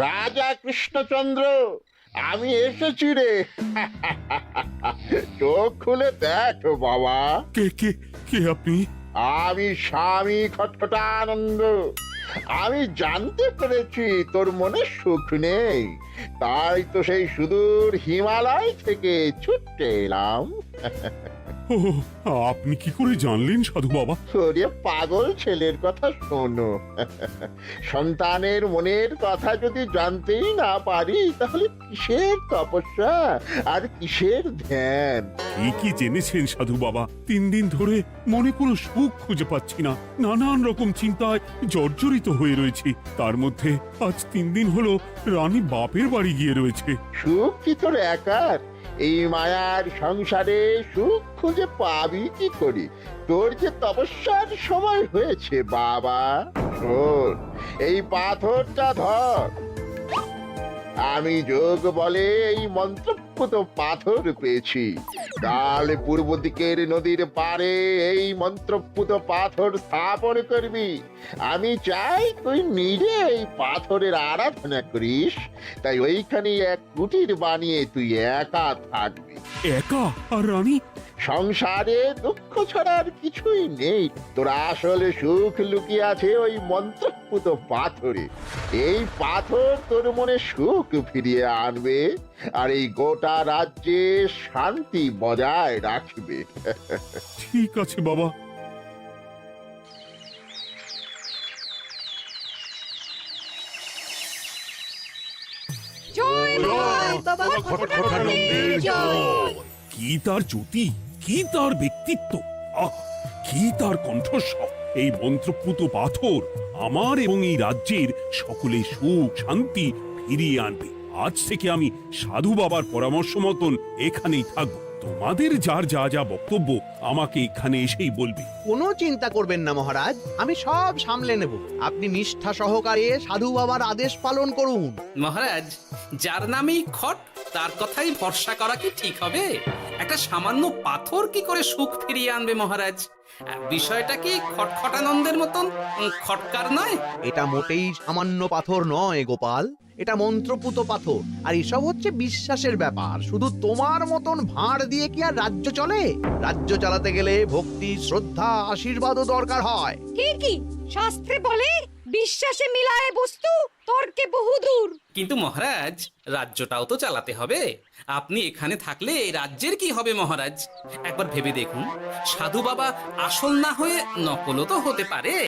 রাজা কৃষ্ণচন্দ্র, আমি এসেছি রে। চোখ খুলে দেখ বাবা, কে কে কে আপনি? আমি স্বামী খটখটানন্দ। আমি জানতে পেরেছি তোর মনে সুখ নেই, তাই তো সেই সুদূর হিমালয় থেকে ছুটে এলাম। ও, আপনি কি করে জানলেন সাধু বাবা? ওরে পাগল ছেলের কথা শোনো। সন্তানের মনের কথা যদি জানতেই না পারি, তাহলে কিসের তপস্যা আর কিসের ধ্যান? কি কি জেনেছেন সাধু বাবা? 3 দিন ধরে মনে কোনো সুখ খুঁজে পাচ্ছি না, নানান রকম চিন্তায় জর্জরিত হয়ে রয়েছি। তার মধ্যে আজ 3 দিন হলো রানী বাপের বাড়ি গিয়ে রয়েছে। সুখ কি তোর একার? এই মায়ার সংসারে সুখ খুঁজে পাবি কি করি? তোর যে তপস্যার সময় হয়েছে বাবা। শোন, এই পাথরটা ধর। আমি যোগ বলে এই মন্ত্রপুত পাথর পেয়েছি। কাল পূর্ব দিকের নদীর পাড়ে এই মন্ত্রপুত পাথর স্থাপন করবি। আমি চাই তুই নিজে এই পাথরের আরাধনা করিস। তাই ওইখানে এক কুটির বানিয়ে তুই একা থাকবি। একা? আর রানী? সংসারে দুঃখ ছাড়ার কিছুই নেই। তোর আসলে সুখ লুকিয়ে আছে ওই মন্ত্রপুত পাথরে। এই পাথর তোর মনে সুখ ফিরিয়ে আনবে আর এই গোটা রাজ্যে শান্তি বজায় রাখবে। ঠিক আছে বাবা। জয় বাবা খটখটানন্দের জয়। কি তার জ্যোতি, কি তার ব্যক্তিত্ব, আহ, কি তার কণ্ঠস্বর! এই মন্ত্রপুত পাথর আমার এবং এই রাজ্যের সকলে সুখ শান্তি ফিরিয়ে আনবে। আজ থেকে আমি সাধু বাবার পরামর্শ মতন এখানেই থাকবো। তোমাদের যার যা যা বক্তব্য আমাকে এখানে এসেই বলবে। কোনো চিন্তা করবেন না মহারাজ, আমি সব সামলে নেব। আপনি নিষ্ঠা সহকারে সাধু বাবার আদেশ পালন করুন। মহারাজ, যার নামেই খট তার কথাই ভরসা করা কি ঠিক হবে? একটা সামান্য পাথর কি করে সুখ ফিরিয়ে আনবে মহারাজ? বিষয়টা কি খটখটানন্দের মতন খটকার নয়? এটা মোটেই সামান্য পাথর নয় গোপাল, এটা মন্ত্রপুত পাথর। আর এসব হচ্ছে বিশ্বাসের ব্যাপার। শুধু তোমার মতন ভাঁড় দিয়ে কি আর রাজ্য চলে? রাজ্য চালাতে গেলে ভক্তি, শ্রদ্ধা, আশীর্বাদও দরকার হয়। ঠিকই, শাস্ত্রে বলে বিশ্বাসে মিলায় বস্তু তর্কে বহুদূর। কিন্তু মহারাজ, রাজ্যটাও তো চালাতে হবে। আপনি এখানে থাকলে এই রাজ্যের কি হবে মহারাজ? একবার ভেবে দেখুন, সাধু বাবা আসল না হয়ে নকলও তো হতে পারে।